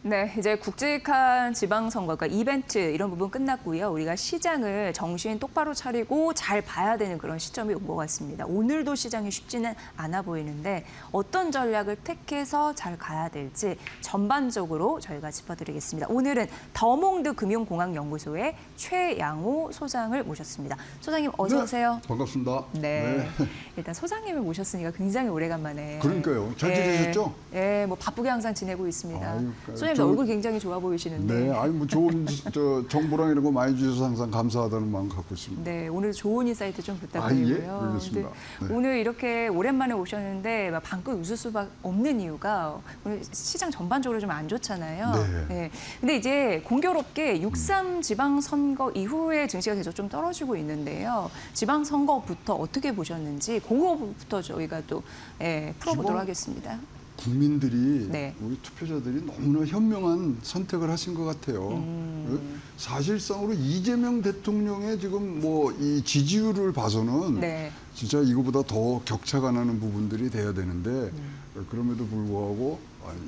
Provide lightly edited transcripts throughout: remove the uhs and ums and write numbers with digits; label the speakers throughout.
Speaker 1: 네, 이제 굵직한 지방선거, 그러니까 이벤트 이런 부분 끝났고요. 우리가 시장을 정신 똑바로 차리고 잘 봐야 되는 그런 시점이 온 것 같습니다. 오늘도 시장이 쉽지는 않아 보이는데 어떤 전략을 택해서 잘 가야 될지 전반적으로 저희가 짚어드리겠습니다. 오늘은 더몽드 금융공학연구소의 최양호 소장을 모셨습니다. 소장님 어서 오세요.
Speaker 2: 네, 반갑습니다.
Speaker 1: 네. 일단 소장님을 모셨으니까 굉장히 오래간만에.
Speaker 2: 그러니까요. 잘 지내셨죠?
Speaker 1: 네, 뭐 바쁘게 항상 지내고 있습니다.
Speaker 2: 아유,
Speaker 1: 소장님 얼굴 굉장히 좋아 보이시는데.
Speaker 2: 네, 아니 뭐 좋은 정보랑 이런 거 많이 주셔서 항상 감사하다는 마음 갖고 있습니다.
Speaker 1: 네, 오늘 좋은 인사이트 좀 부탁드리고요.
Speaker 2: 알겠습니다. 네.
Speaker 1: 오늘 이렇게 오랜만에 오셨는데 막 방금 웃을 수밖에 없는 이유가 오늘 시장 전반적으로 좀 안 좋잖아요.
Speaker 2: 네.
Speaker 1: 근데 이제 공교롭게 6.3 지방선거 이후에 증시가 계속 좀 떨어지고 있는데요. 지방선거부터 어떻게 보셨는지 그거부터 저희가 또 풀어보도록 하겠습니다.
Speaker 2: 국민들이
Speaker 1: 네.
Speaker 2: 우리 투표자들이 너무나 현명한 선택을 하신 것 같아요. 사실상으로 이재명 대통령의 지금 뭐 이 지지율을 봐서는
Speaker 1: 네.
Speaker 2: 진짜 이거보다 더 격차가 나는 부분들이 돼야 되는데 그럼에도 불구하고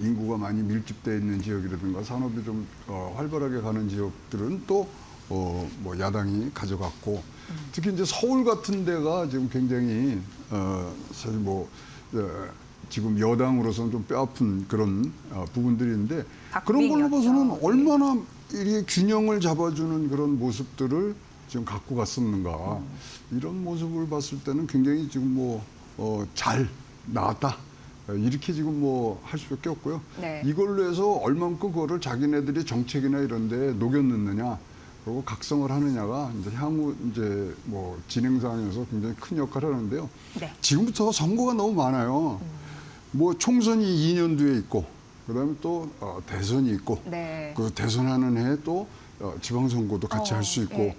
Speaker 2: 인구가 많이 밀집되어 있는 지역이라든가 산업이 좀 활발하게 가는 지역들은 또 뭐 야당이 가져갔고 특히 이제 서울 같은 데가 지금 굉장히 사실 뭐 지금 여당으로서는 좀 뼈아픈 그런 부분들이 있는데 그런 걸로 봐서는 얼마나 이 균형을 잡아주는 그런 모습들을 지금 갖고 갔었는가 이런 모습을 봤을 때는 굉장히 지금 뭐 잘 나왔다 이렇게 지금 뭐 할 수밖에 없고요.
Speaker 1: 네.
Speaker 2: 이걸로 해서 얼만큼 그거를 자기네들이 정책이나 이런 데 녹여넣느냐 그리고 각성을 하느냐가 이제 향후 이제 뭐 진행 상황에서 굉장히 큰 역할을 하는데요.
Speaker 1: 네.
Speaker 2: 지금부터 선거가 너무 많아요. 뭐 총선이 2년 뒤에 있고 그다음에 또 대선이 있고
Speaker 1: 네.
Speaker 2: 그 대선하는 해에 또 지방선거도 같이 할 수 있고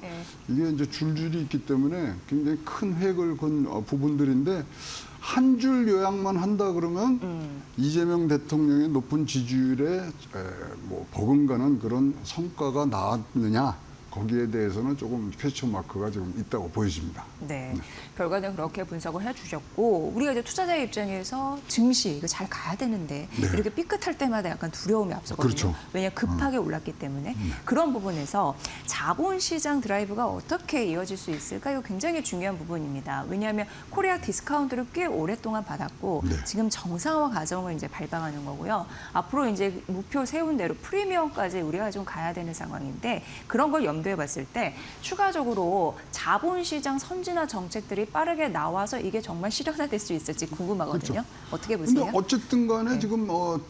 Speaker 2: 이게 이제 줄줄이 있기 때문에 굉장히 큰 획을 건 부분들인데 한 줄 요약만 한다 그러면 이재명 대통령의 높은 지지율에 뭐 버금가는 그런 성과가 나왔느냐 거기에 대해서는 조금 퀘스천 마크가 지금 있다고 보여집니다.
Speaker 1: 네, 결과는 그렇게 분석을 해주셨고 우리가 이제 투자자의 입장에서 증시 이거 잘 가야 되는데 이렇게 삐끗할 때마다 약간 두려움이 앞서거든요.
Speaker 2: 그렇죠.
Speaker 1: 왜냐 급하게 올랐기 때문에 그런 부분에서 자본시장 드라이브가 어떻게 이어질 수 있을까 이거 굉장히 중요한 부분입니다. 왜냐하면 코리아 디스카운트를 꽤 오랫동안 받았고 지금 정상화 과정을 이제 밟아가는 거고요. 앞으로 이제 목표 세운 대로 프리미엄까지 우리가 좀 가야 되는 상황인데 그런 걸 염두에 봤을 때 추가적으로 자본시장 선진화 정책들이 빠르게 나와서 이게 정말 실현화될 수 있을지 궁금하거든요.
Speaker 2: 그렇죠.
Speaker 1: 어떻게 보세요?
Speaker 2: 근데 어쨌든 간에 지금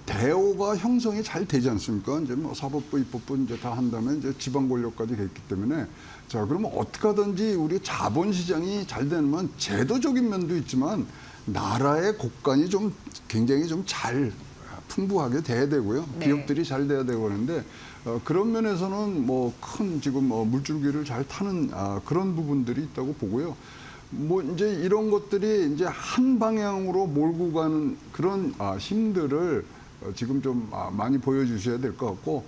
Speaker 2: 대오가 형성이 잘 되지 않습니까? 이제 뭐 사법부, 입법부 이제 다 한다면 이제 지방 권력까지 됐기 때문에 자, 그러면 어떻게 하든지 우리 자본시장이 잘 되면 제도적인 면도 있지만 나라의 곳간이 좀 굉장히 좀 잘 풍부하게 돼야 되고요.
Speaker 1: 네.
Speaker 2: 기업들이 잘 돼야 되고 그러는데 그런 면에서는 뭐 큰 지금 물줄기를 잘 타는 그런 부분들이 있다고 보고요. 뭐 이제 이런 것들이 이제 한 방향으로 몰고 가는 그런 힘들을 지금 좀 많이 보여주셔야 될 것 같고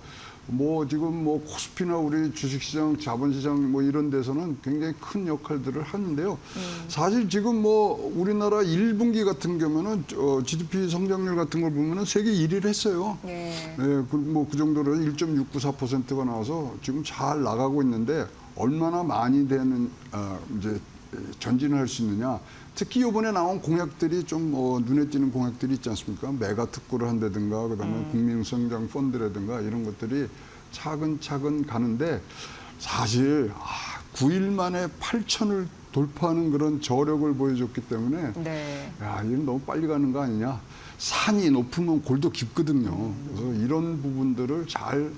Speaker 2: 뭐 지금 뭐 코스피나 우리 주식시장, 자본시장 뭐 이런 데서는 굉장히 큰 역할들을 하는데요. 사실 지금 뭐 우리나라 1분기 같은 경우는 GDP 성장률 같은 걸 보면은 세계 1위를 했어요.
Speaker 1: 네.
Speaker 2: 네, 뭐 그 정도로 1.694%가 나와서 지금 잘 나가고 있는데 얼마나 많이 되는 이제 전진을 할 수 있느냐. 특히 이번에 나온 공약들이 좀 눈에 띄는 공약들이 있지 않습니까? 메가 특구를 한다든가 그다음에 국민성장 펀드라든가 이런 것들이 차근차근 가는데 사실 9일 만에 8천을 돌파하는 그런 저력을 보여줬기 때문에 야, 이건 너무 빨리 가는 거 아니냐. 산이 높으면 골도 깊거든요. 그래서 이런 부분들을 잘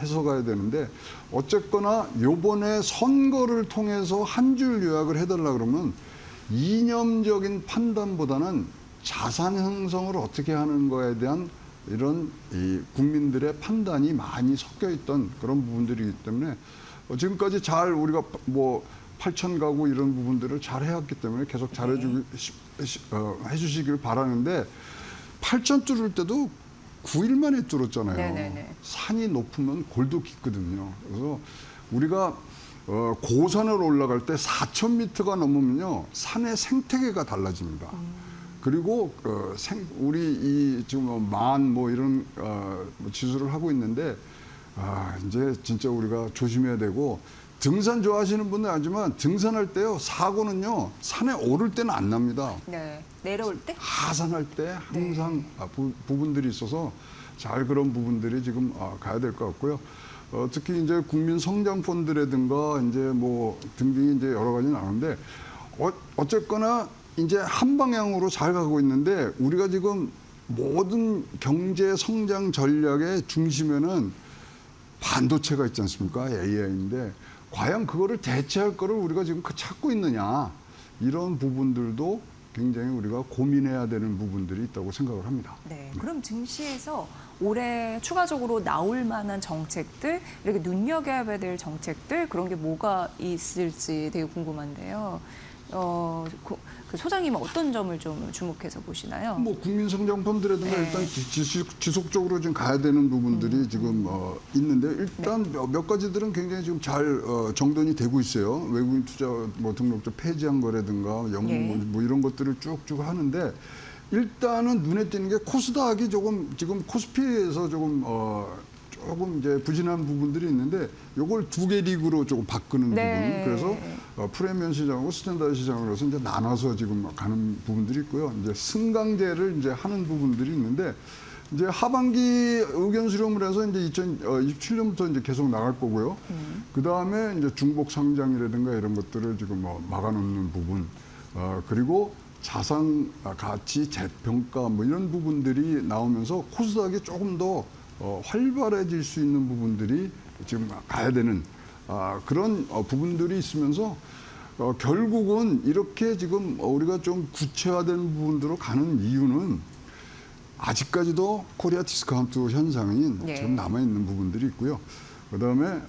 Speaker 2: 해석해야 되는데 어쨌거나 요번에 선거를 통해서 한 줄 요약을 해달라 그러면 이념적인 판단보다는 자산 형성을 어떻게 하는 거에 대한 이런 이 국민들의 판단이 많이 섞여 있던 그런 부분들이기 때문에 지금까지 잘 우리가 뭐 8천 가구 이런 부분들을 잘 해왔기 때문에 계속 잘 해주시길 바라는데 8천 뚫을 때도 9일 만에 뚫었잖아요.
Speaker 1: 네네네.
Speaker 2: 산이 높으면 골도 깊거든요. 그래서 우리가 고산을 올라갈 때 4,000m가 넘으면요 산의 생태계가 달라집니다. 그리고 우리 이 지금 뭐 이런 지수를 하고 있는데 이제 진짜 우리가 조심해야 되고 등산 좋아하시는 분들 알지만 등산할 때요 사고는요 산에 오를 때는 안 납니다.
Speaker 1: 네. 내려올 때?
Speaker 2: 하산할 때 항상 부분들이 있어서 잘 그런 부분들이 지금 가야 될 것 같고요. 특히 이제 국민 성장 펀드라든가 이제 뭐 등등이 이제 여러 가지 나오는데 어쨌거나 이제 한 방향으로 잘 가고 있는데 우리가 지금 모든 경제 성장 전략의 중심에는 반도체가 있지 않습니까? AI인데 과연 그거를 대체할 거를 우리가 지금 찾고 있느냐 이런 부분들도 굉장히 우리가 고민해야 되는 부분들이 있다고 생각을 합니다.
Speaker 1: 네. 그럼 증시에서 올해 추가적으로 나올 만한 정책들, 이렇게 눈여겨야 될 정책들 그런 게 뭐가 있을지 되게 궁금한데요. 그 소장님은 어떤 점을 좀 주목해서 보시나요?
Speaker 2: 뭐 국민 성장 펀드라든가
Speaker 1: 네.
Speaker 2: 일단 지속적으로 좀 가야 되는 부분들이 지금 있는데 일단 몇 가지들은 굉장히 지금 잘 정돈이 되고 있어요. 외국인 투자 뭐 등록자 폐지한 거라든가 뭐 이런 것들을 쭉쭉 하는데 일단은 눈에 띄는 게 코스닥이 조금 지금 코스피에서 조금 이제 부진한 부분들이 있는데 요걸 두 개 리그로 조금 바꾸는
Speaker 1: 네.
Speaker 2: 부분. 그래서 프리미엄 시장하고 스탠다드 시장으로서 이제 나눠서 지금 가는 부분들이 있고요. 이제 승강제를 이제 하는 부분들이 있는데 이제 하반기 의견 수렴을 해서 이제 2027년부터 이제 계속 나갈 거고요. 그 다음에 이제 중복 상장이라든가 이런 것들을 지금 막아놓는 부분. 그리고 자산 가치 재평가 뭐 이런 부분들이 나오면서 코스닥이 조금 더 활발해질 수 있는 부분들이 지금 가야 되는 그런 부분들이 있으면서 결국은 이렇게 지금 우리가 좀 구체화된 부분으로 가는 이유는 아직까지도 코리아 디스카운트 현상이 지금 남아있는 부분들이 있고요. 그다음에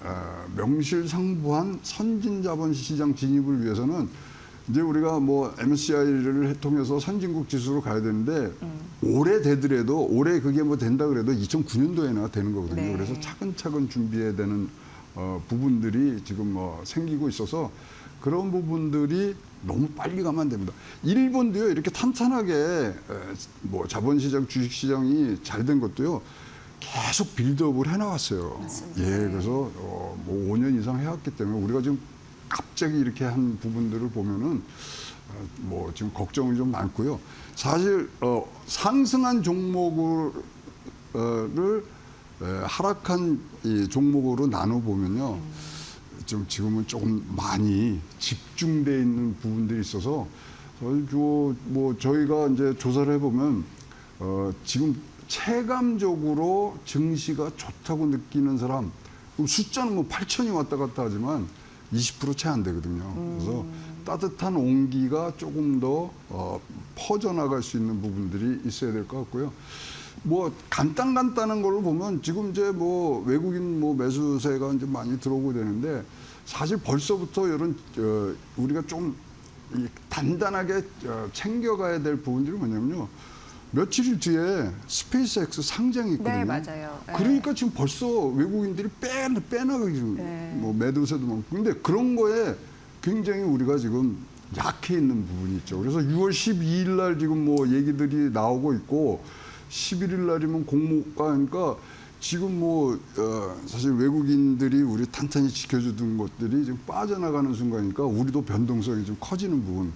Speaker 2: 명실상부한 선진자본시장 진입을 위해서는 이제 우리가 뭐 MSCI를 통해서 선진국 지수로 가야 되는데 올해 되더라도 올해 그게 뭐 된다 그래도 2009년도에나 되는 거거든요.
Speaker 1: 네.
Speaker 2: 그래서 차근차근 준비해야 되는 부분들이 지금 생기고 있어서 그런 부분들이 너무 빨리 가면 안 됩니다. 일본도요 이렇게 탄탄하게 뭐 자본시장, 주식시장이 잘 된 것도요 계속 빌드업을 해나왔어요.
Speaker 1: 맞습니다.
Speaker 2: 예, 그래서 뭐 5년 이상 해왔기 때문에 우리가 지금 갑자기 이렇게 한 부분들을 보면은 뭐 지금 걱정이 좀 많고요. 사실 상승한 종목을 하락한 이 종목으로 나눠 보면요, 좀 지금은 조금 많이 집중돼 있는 부분들이 있어서 뭐 저희가 이제 조사를 해보면 지금 체감적으로 증시가 좋다고 느끼는 사람 숫자는 뭐 8천이 왔다 갔다 하지만 20% 채 안 되거든요. 그래서 따뜻한 온기가 조금 더 퍼져나갈 수 있는 부분들이 있어야 될 것 같고요. 뭐 간단한 걸로 보면 지금 이제 뭐 외국인 뭐 매수세가 이제 많이 들어오고 되는데 사실 벌써부터 이런 우리가 좀 단단하게 챙겨가야 될 부분들이 뭐냐면요. 며칠 뒤에 스페이스X 상장이 있거든요.
Speaker 1: 네, 맞아요. 네.
Speaker 2: 그러니까 지금 벌써 외국인들이 빼나가기 지금 뭐 매도세도 많고. 근데 그런 거에 굉장히 우리가 지금 약해 있는 부분이 있죠. 그래서 6월 12일 날 지금 뭐 얘기들이 나오고 있고 11일 날이면 공모가 하니까 지금 뭐 사실 외국인들이 우리 탄탄히 지켜주던 것들이 지금 빠져나가는 순간이니까 우리도 변동성이 좀 커지는 부분.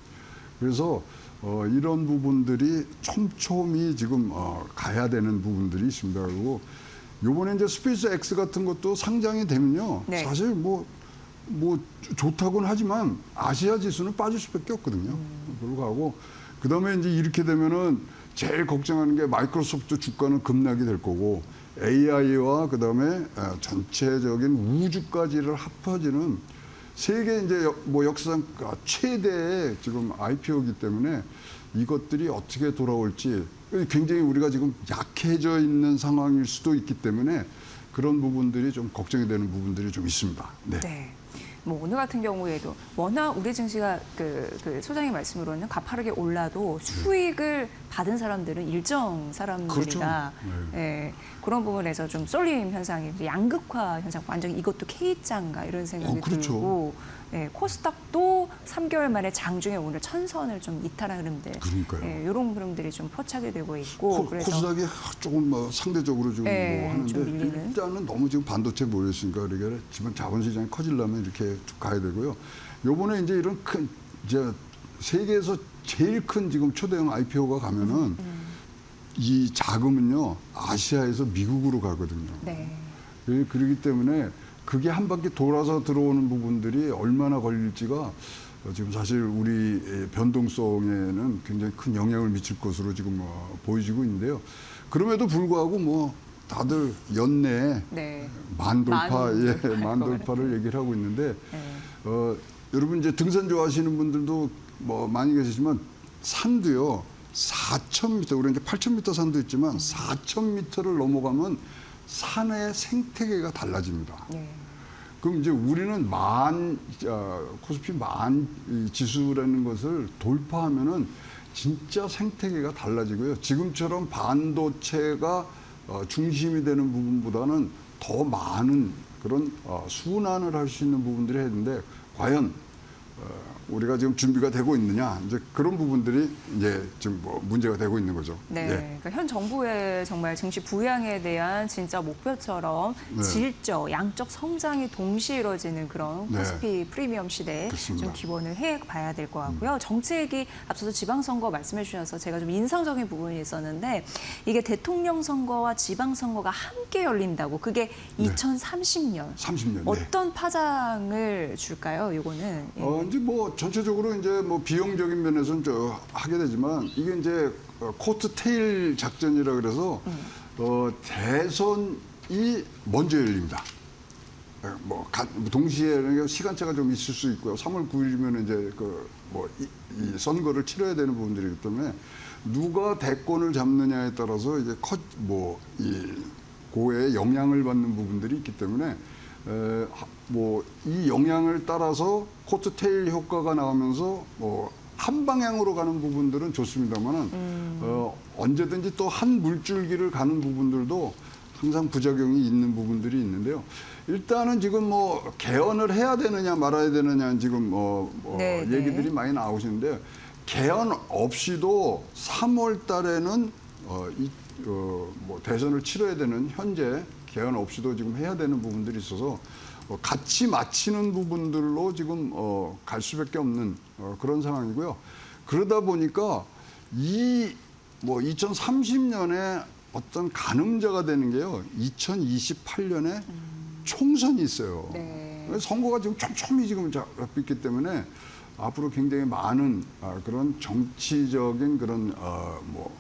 Speaker 2: 그래서 이런 부분들이 촘촘히 지금 가야 되는 부분들이 있습니다. 그리고 요번에 이제 스페이스 X 같은 것도 상장이 되면요.
Speaker 1: 네.
Speaker 2: 사실 뭐 좋다고는 하지만 아시아 지수는 빠질 수밖에 없거든요. 그걸로 가고 그다음에 이제 이렇게 되면은 제일 걱정하는 게 마이크로소프트 주가는 급락이 될 거고 AI와 그다음에 전체적인 우주까지를 합쳐지는 세계 이제 뭐 역사상 최대의 지금 IPO이기 때문에 이것들이 어떻게 돌아올지 굉장히 우리가 지금 약해져 있는 상황일 수도 있기 때문에 그런 부분들이 좀 걱정이 되는 부분들이 좀 있습니다. 네.
Speaker 1: 네. 뭐 오늘 같은 경우에도 워낙 우리 증시가 그 소장님 말씀으로는 가파르게 올라도 수익을 받은 사람들은 일정 사람들이다.
Speaker 2: 그렇죠.
Speaker 1: 예, 그런 부분에서 좀 쏠림 현상이 양극화 현상, 완전 이것도 K장가 이런 생각이
Speaker 2: 그렇죠.
Speaker 1: 들고, 예, 코스닥도 3개월 만에 장중에 오늘 천선을 좀 이탈한 흐름들,
Speaker 2: 그러니까요.
Speaker 1: 예, 이런 흐름들이 좀 포착이 되고 있고, 그래서
Speaker 2: 코스닥이 조금 뭐 상대적으로 좀
Speaker 1: 네,
Speaker 2: 뭐
Speaker 1: 좀
Speaker 2: 하는데
Speaker 1: 밀리는.
Speaker 2: 일단은 너무 지금 반도체 모였으니까 그러니까 지금 자본시장이 커지려면 이렇게 쭉 가야 되고요. 요번에 이제 이런 큰 이제 세계에서 제일 큰 지금 초대형 IPO가 가면은 이 자금은요 아시아에서 미국으로 가거든요.
Speaker 1: 네.
Speaker 2: 그렇기 때문에 그게 한 바퀴 돌아서 들어오는 부분들이 얼마나 걸릴지가 지금 사실 우리 변동성에는 굉장히 큰 영향을 미칠 것으로 지금 보여지고 있는데요. 그럼에도 불구하고 뭐 다들 연내에
Speaker 1: 네.
Speaker 2: 만
Speaker 1: 만
Speaker 2: 돌파를 얘기를 하고 있는데
Speaker 1: 네.
Speaker 2: 여러분 이제 등산 좋아하시는 분들도 뭐 많이 계시지만 산도요 4,000m 우리 이제 8,000m 산도 있지만 4,000m를 넘어가면 산의 생태계가 달라집니다.
Speaker 1: 네.
Speaker 2: 그럼 이제 우리는 코스피 만 지수라는 것을 돌파하면은 진짜 생태계가 달라지고요. 지금처럼 반도체가 중심이 되는 부분보다는 더 많은 그런 순환을 할 수 있는 부분들이 해야 되는데 과연 우리가 지금 준비가 되고 있느냐 이제 그런 부분들이 이제 지금 뭐 문제가 되고 있는 거죠.
Speaker 1: 네,
Speaker 2: 예.
Speaker 1: 그러니까 현 정부의 정말 증시 부양에 대한 진짜 목표처럼
Speaker 2: 네.
Speaker 1: 질적, 양적 성장이 동시에 이루어지는 그런
Speaker 2: 네.
Speaker 1: 코스피 프리미엄 시대에
Speaker 2: 그렇습니다.
Speaker 1: 좀 기본을 해봐야 될 것 같고요. 정책이 앞서서 지방선거 말씀해 주셔서 제가 좀 인상적인 부분이 있었는데 이게 대통령 선거와 지방선거가 함께 열린다고 그게
Speaker 2: 네.
Speaker 1: 2030년
Speaker 2: 30년. 네.
Speaker 1: 어떤 파장을 줄까요? 이거는 예.
Speaker 2: 이제 뭐 전체적으로 이제 뭐 비용적인 면에서는 하게 되지만 이게 이제 코트 테일 작전이라 그래서 대선이 먼저 열립니다. 뭐 동시에 시간차가 좀 있을 수 있고요. 3월 9일이면 이제 이 선거를 치러야 되는 부분들이기 때문에 누가 대권을 잡느냐에 따라서 이제 이 고에 영향을 받는 부분들이 있기 때문에 뭐 이 영향을 따라서 코트 테일 효과가 나오면서 뭐 한 방향으로 가는 부분들은 좋습니다만은 언제든지 또 한 물줄기를 가는 부분들도 항상 부작용이 있는 부분들이 있는데요. 일단은 지금 뭐 개헌을 해야 되느냐 말아야 되느냐 지금
Speaker 1: 네,
Speaker 2: 얘기들이
Speaker 1: 네.
Speaker 2: 많이 나오시는데 개헌 없이도 3월 달에는 뭐 대선을 치러야 되는 현재 개헌 없이도 지금 해야 되는 부분들이 있어서 같이 맞히는 부분들로 지금 갈 수밖에 없는 그런 상황이고요. 그러다 보니까 뭐 2030년에 어떤 가늠자가 되는 게요. 2028년에 총선이 있어요.
Speaker 1: 네.
Speaker 2: 선거가 지금 촘촘히 지금 잡혔기 때문에 앞으로 굉장히 많은 그런 정치적인 그런 뭐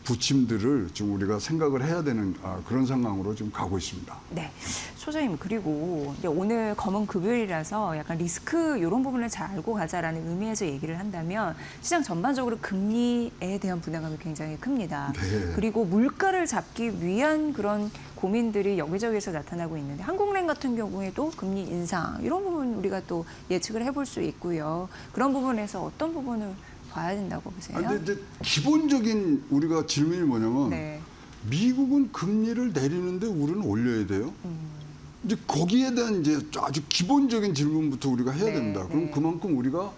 Speaker 2: 부침들을 지금 우리가 생각을 해야 되는 그런 상황으로 지금 가고 있습니다.
Speaker 1: 네, 소장님 그리고 이제 오늘 검은 금요일이라서 약간 리스크 이런 부분을 잘 알고 가자라는 의미에서 얘기를 한다면 시장 전반적으로 금리에 대한 부담감이 굉장히 큽니다.
Speaker 2: 네.
Speaker 1: 그리고 물가를 잡기 위한 그런 고민들이 여기저기서 나타나고 있는데 한국은행 같은 경우에도 금리 인상 이런 부분 우리가 또 예측을 해볼 수 있고요. 그런 부분에서 어떤 부분을 봐야 된다고 보세요?
Speaker 2: 근데 이제 기본적인 우리가 질문이 뭐냐면
Speaker 1: 네.
Speaker 2: 미국은 금리를 내리는데 우리는 올려야 돼요. 이제 거기에 대한 이제 아주 기본적인 질문부터 우리가 해야
Speaker 1: 네,
Speaker 2: 됩니다. 그럼
Speaker 1: 네.
Speaker 2: 그만큼 우리가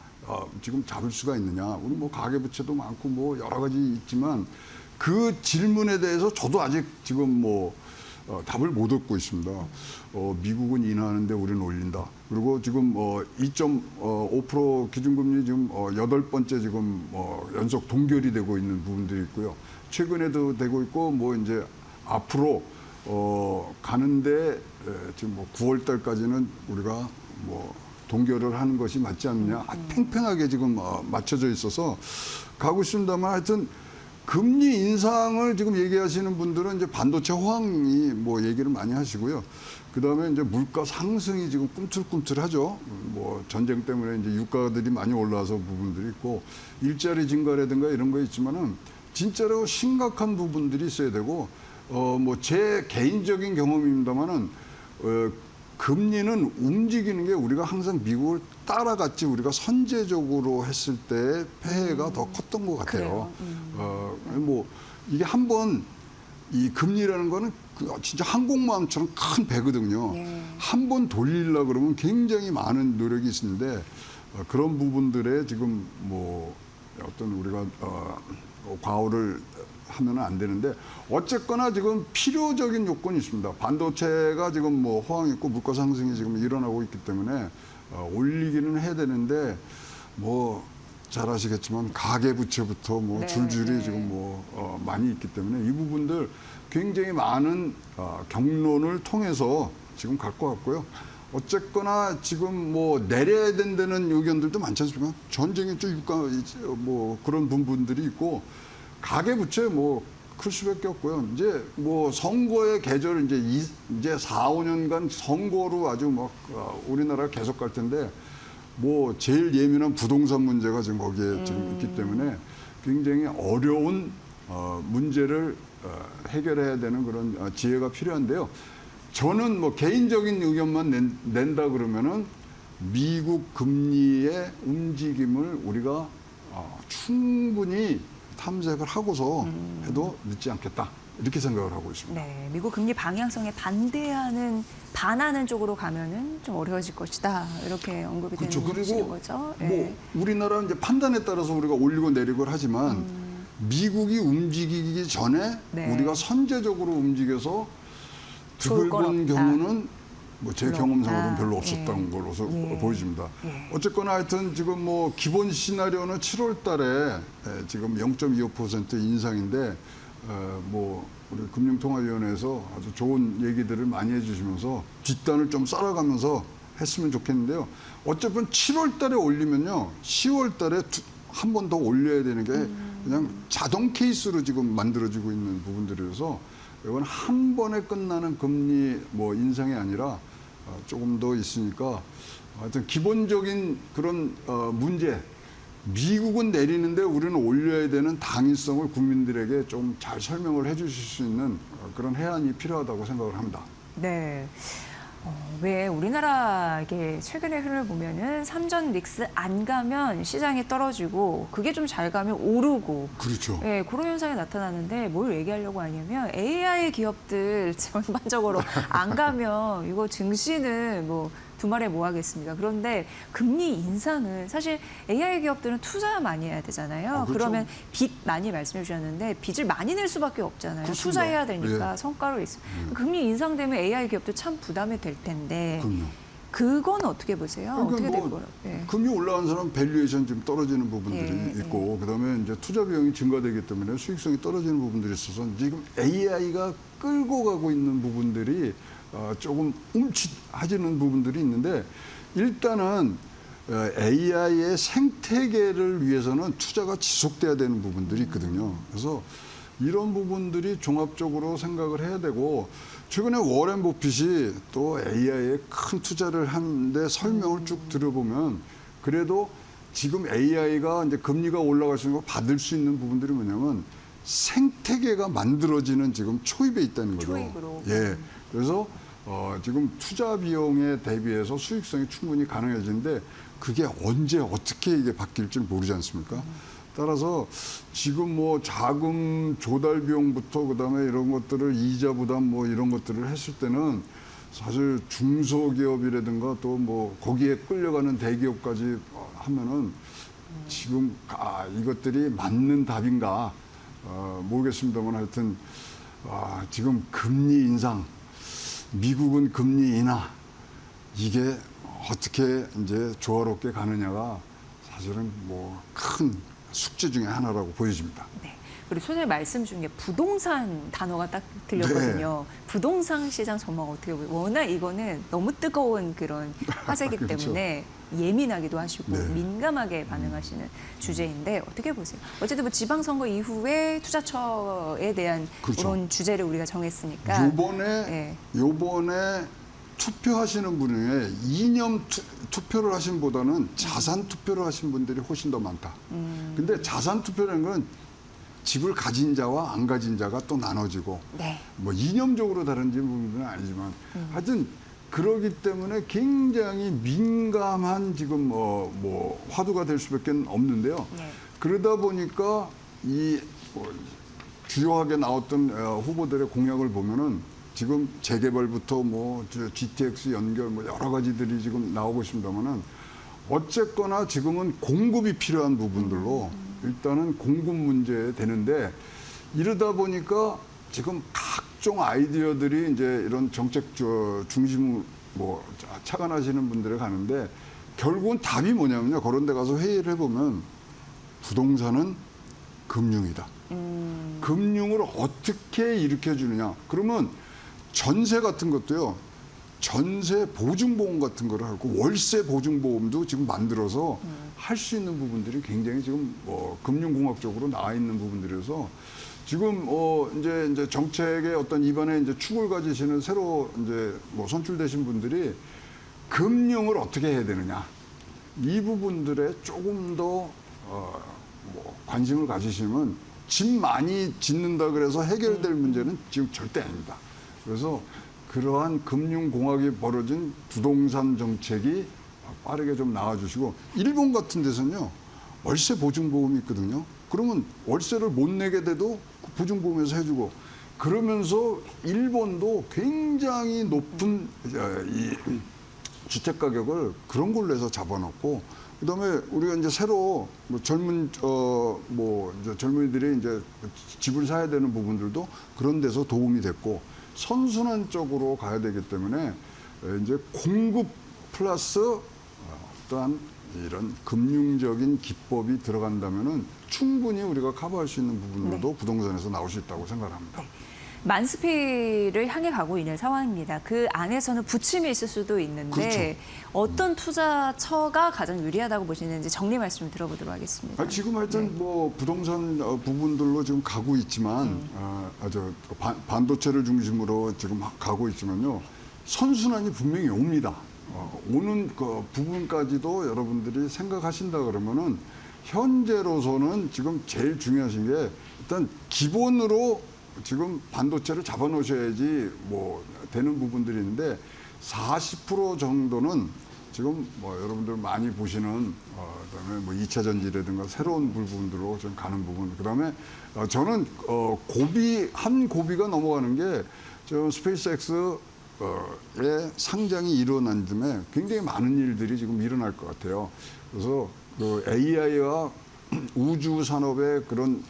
Speaker 2: 지금 잡을 수가 있느냐? 우리 뭐 가계부채도 많고 뭐 여러 가지 있지만 그 질문에 대해서 저도 아직 지금 뭐 답을 못 얻고 있습니다. 미국은 인하하는데 우리는 올린다. 그리고 지금 2.5% 기준금리 지금 8번째 지금 연속 동결이 되고 있는 부분들이 있고요. 최근에도 되고 있고 뭐 이제 앞으로 가는데 지금 뭐 9월 달까지는 우리가 뭐 동결을 하는 것이 맞지 않느냐. 팽팽하게 지금 맞춰져 있어서 가고 있습니다만 하여튼 금리 인상을 지금 얘기하시는 분들은 이제 반도체 호황이 뭐 얘기를 많이 하시고요. 그 다음에 이제 물가 상승이 지금 꿈틀꿈틀하죠. 뭐 전쟁 때문에 이제 유가들이 많이 올라와서 부분들이 있고 일자리 증가라든가 이런 거 있지만은 진짜로 심각한 부분들이 있어야 되고 뭐 제 개인적인 경험입니다만은 금리는 움직이는 게 우리가 항상 미국을 따라갔지 우리가 선제적으로 했을 때 폐해가 더 컸던 것 같아요. 뭐 이게 한번 이 금리라는 거는 진짜 항공모함처럼 큰 배거든요.
Speaker 1: 네.
Speaker 2: 한 번 돌리려 그러면 굉장히 많은 노력이 있는데 그런 부분들에 지금 뭐 어떤 우리가 과오를 하면 안 되는데 어쨌거나 지금 필요적인 요건이 있습니다. 반도체가 지금 뭐 호황 있고 물가 상승이 지금 일어나고 있기 때문에 올리기는 해야 되는데 뭐 잘 아시겠지만 가계 부채부터 뭐
Speaker 1: 네,
Speaker 2: 줄줄이
Speaker 1: 네.
Speaker 2: 지금 뭐 많이 있기 때문에 이 부분들 굉장히 많은 경론을 통해서 지금 갈 것 같고요. 어쨌거나 지금 뭐 내려야 된다는 의견들도 많지 않습니까? 전쟁이 좀 유가 뭐 그런 부분들이 있고 가계 부채 뭐 클 수밖에 없고요. 이제 뭐 선거의 계절 이제 4, 5년간 선거로 아주 막 우리나라 계속 갈 텐데 뭐 제일 예민한 부동산 문제가 지금 거기에 지금 있기 때문에 굉장히 어려운 문제를 해결해야 되는 그런 지혜가 필요한데요. 저는 뭐 개인적인 의견만 낸다 그러면은 미국 금리의 움직임을 우리가 충분히 탐색을 하고서 해도 늦지 않겠다. 이렇게 생각을 하고 있습니다.
Speaker 1: 네, 미국 금리 방향성에 반하는 쪽으로 가면은 좀 어려워질 것이다. 이렇게 언급이
Speaker 2: 그렇죠.
Speaker 1: 되는
Speaker 2: 그리고
Speaker 1: 거죠.
Speaker 2: 뭐 우리나라 이제 판단에 따라서 우리가 올리고 내리고 하지만 미국이 움직이기 전에
Speaker 1: 네.
Speaker 2: 우리가 선제적으로 움직여서
Speaker 1: 좋을 건
Speaker 2: 득을 본
Speaker 1: 없다.
Speaker 2: 경우는 뭐 제
Speaker 1: 별로
Speaker 2: 경험상으로는
Speaker 1: 없다.
Speaker 2: 별로 없었던 걸로서
Speaker 1: 예.
Speaker 2: 보여집니다.
Speaker 1: 예.
Speaker 2: 어쨌거나 하여튼 지금 뭐 기본 시나리오는 7월 달에 지금 0.25% 인상인데 뭐 우리 금융통화위원회에서 아주 좋은 얘기들을 많이 해주시면서 뒷단을 좀 썰어가면서 했으면 좋겠는데요. 어쨌든 7월 달에 올리면요. 10월 달에 한 번 더 올려야 되는 게 그냥 자동 케이스로 지금 만들어지고 있는 부분들이라서 이건 한 번에 끝나는 금리 뭐 인상이 아니라 조금 더 있으니까 하여튼 기본적인 그런 문제 미국은 내리는데 우리는 올려야 되는 당위성을 국민들에게 좀 잘 설명을 해 주실 수 있는 그런 해안이 필요하다고 생각을 합니다.
Speaker 1: 네. 왜 우리나라 이게 최근의 흐름을 보면은 삼전 릭스 안 가면 시장이 떨어지고 그게 좀 잘 가면 오르고
Speaker 2: 그렇죠.
Speaker 1: 네, 그런 현상이 나타나는데 뭘 얘기하려고 하냐면 AI 기업들 전반적으로 안 가면 이거 증시는 뭐 주말에 뭐 하겠습니까? 그런데 금리 인상은 사실 AI 기업들은 투자 많이 해야 되잖아요.
Speaker 2: 그렇죠.
Speaker 1: 그러면 빚 많이 말씀해 주셨는데 빚을 많이 낼 수밖에 없잖아요.
Speaker 2: 그렇습니다.
Speaker 1: 투자해야 되니까
Speaker 2: 예.
Speaker 1: 성과로 있어. 금리 인상되면 AI 기업도 참 부담이 될 텐데
Speaker 2: 그럼요.
Speaker 1: 그건 어떻게 보세요? 어떻게 될 거예요? 예.
Speaker 2: 금리 올라간 사람 밸류에이션 지금 떨어지는 부분들이
Speaker 1: 예,
Speaker 2: 있고 그다음에 이제 투자 비용이 증가되기 때문에 수익성이 떨어지는 부분들이 있어서 지금 AI가 끌고 가고 있는 부분들이 조금 움츠하지는 부분들이 있는데 일단은 AI의 생태계를 위해서는 투자가 지속돼야 되는 부분들이 있거든요. 그래서 이런 부분들이 종합적으로 생각을 해야 되고 최근에 워렌 버핏이 또 AI에 큰 투자를 하는데 설명을 쭉 들어보면 그래도 지금 AI가 이제 금리가 올라갈 수 있는 거 받을 수 있는 부분들이 뭐냐면 생태계가 만들어지는 지금 초입에 있다는 거죠.
Speaker 1: 초입으로.
Speaker 2: 예. 그래서 지금 투자 비용에 대비해서 수익성이 충분히 가능해지는데 그게 언제 어떻게 이게 바뀔지 모르지 않습니까? 따라서 지금 뭐 자금 조달 비용부터 그다음에 이런 것들을 이자 부담 뭐 이런 것들을 했을 때는 사실 중소기업이라든가 또 뭐 거기에 끌려가는 대기업까지 하면은 지금 이것들이 맞는 답인가 모르겠습니다만 하여튼 지금 금리 인상 미국은 금리 인하 이게 어떻게 이제 조화롭게 가느냐가 사실은 뭐 큰 숙제 중에 하나라고 보여집니다.
Speaker 1: 네. 그리고 소장님 말씀 중에 부동산 단어가 딱 들렸거든요.
Speaker 2: 네.
Speaker 1: 부동산 시장 전망 어떻게 보세요? 워낙 이거는 너무 뜨거운 그런 화제이기
Speaker 2: 그렇죠.
Speaker 1: 때문에 예민하기도 하시고
Speaker 2: 네.
Speaker 1: 민감하게 반응하시는 주제인데 어떻게 보세요? 어쨌든 뭐 지방선거 이후에 투자처에 대한
Speaker 2: 그렇죠.
Speaker 1: 그런 주제를 우리가 정했으니까
Speaker 2: 요번에 투표하시는 분 중에 이념 투표를 하신 보다는 자산 투표를 하신 분들이 훨씬 더 많다. 근데 자산 투표라는 건 집을 가진 자와 안 가진 자가 또 나눠지고
Speaker 1: 네.
Speaker 2: 뭐 이념적으로 다른 부분은 아니지만 하여튼 그러기 때문에 굉장히 민감한 지금 뭐 화두가 될 수밖에 없는데요.
Speaker 1: 네.
Speaker 2: 그러다 보니까 이 주요하게 나왔던 후보들의 공약을 보면은 지금 재개발부터 뭐 GTX 연결 뭐 여러 가지들이 지금 나오고 있습니다만은 어쨌거나 지금은 공급이 필요한 부분들로 일단은 공급 문제 되는데 이러다 보니까 지금 각종 아이디어들이 이제 이런 정책 중심으로 뭐 착안하시는 분들이 가는데 결국은 답이 뭐냐면요. 그런 데 가서 회의를 해보면 부동산은 금융이다. 금융을 어떻게 일으켜 주느냐. 그러면 전세 같은 것도요. 전세 보증보험 같은 거를 하고 월세 보증보험도 지금 만들어서 할 수 있는 부분들이 굉장히 지금 금융공학적으로 나와 있는 부분들이어서 지금 이제 정책의 어떤 이번에 이제 축을 가지시는 새로 이제 뭐 선출되신 분들이 금융을 어떻게 해야 되느냐 이 부분들에 조금 더 뭐 관심을 가지시면 집 많이 짓는다 그래서 해결될 문제는 지금 절대 아닙니다. 그래서 그러한 금융공학이 벌어진 부동산 정책이 빠르게 좀 나와주시고 일본 같은 데서는요 월세 보증보험이 있거든요. 그러면 월세를 못 내게 돼도 보증보험에서 해주고 그러면서 일본도 굉장히 높은 이 주택 가격을 그런 걸로 해서 잡아놓고 그다음에 우리가 이제 새로 뭐 이제 젊은이들이 이제 집을 사야 되는 부분들도 그런 데서 도움이 됐고 선순환 쪽으로 가야 되기 때문에 이제 공급 플러스 어떠한 이런 금융적인 기법이 들어간다면은 충분히 우리가 커버할 수 있는 부분으로도
Speaker 1: 네.
Speaker 2: 부동산에서 나올 수 있다고 생각합니다.
Speaker 1: 만스피를 향해 가고 있는 상황입니다. 그 안에서는 부침이 있을 수도 있는데 어떤 투자처가 가장 유리하다고 보시는지 정리 말씀 들어보도록 하겠습니다.
Speaker 2: 지금 하여튼 뭐 부동산 부분들로 지금 가고 있지만 반도체를 중심으로 지금 가고 있지만요. 선순환이 분명히 옵니다. 오는 그 부분까지도 여러분들이 생각하신다 그러면은 현재로서는 지금 제일 중요하신 게 일단 기본으로 지금 반도체를 잡아놓으셔야지 뭐 되는 부분들이 있는데 40% 정도는 지금 뭐 여러분들 많이 보시는 그다음에 뭐 2차 전지라든가 새로운 부분들로 좀 가는 부분. 그다음에 저는 한 고비가 넘어가는 게 저 스페이스X의 상장이 일어난 쯤에 굉장히 많은 일들이 지금 일어날 것 같아요. 그래서 그 AI와 우주 산업의 그런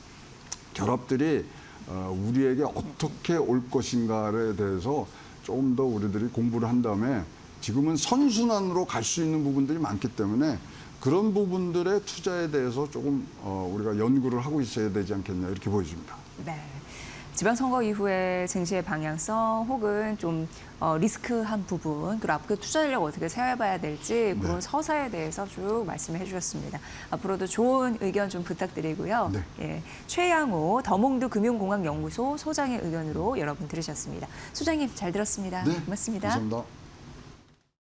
Speaker 2: 결합들이 우리에게 어떻게 올 것인가에 대해서 조금 더 우리들이 공부를 한 다음에 지금은 선순환으로 갈 수 있는 부분들이 많기 때문에 그런 부분들의 투자에 대해서 조금 우리가 연구를 하고 있어야 되지 않겠냐 이렇게 보여집니다.
Speaker 1: 네. 지방선거 이후에 증시의 방향성 혹은 좀 리스크한 부분 그리고 앞으로 투자 전략 어떻게 세워봐야 될지 그런 서사에 대해서 쭉 말씀해 주셨습니다. 앞으로도 좋은 의견 좀 부탁드리고요.
Speaker 2: 네.
Speaker 1: 예, 최양호 더몽드 금융공학연구소 소장의 의견으로 여러분 들으셨습니다. 소장님 잘 들었습니다.
Speaker 2: 네,
Speaker 1: 고맙습니다.
Speaker 2: 감사합니다.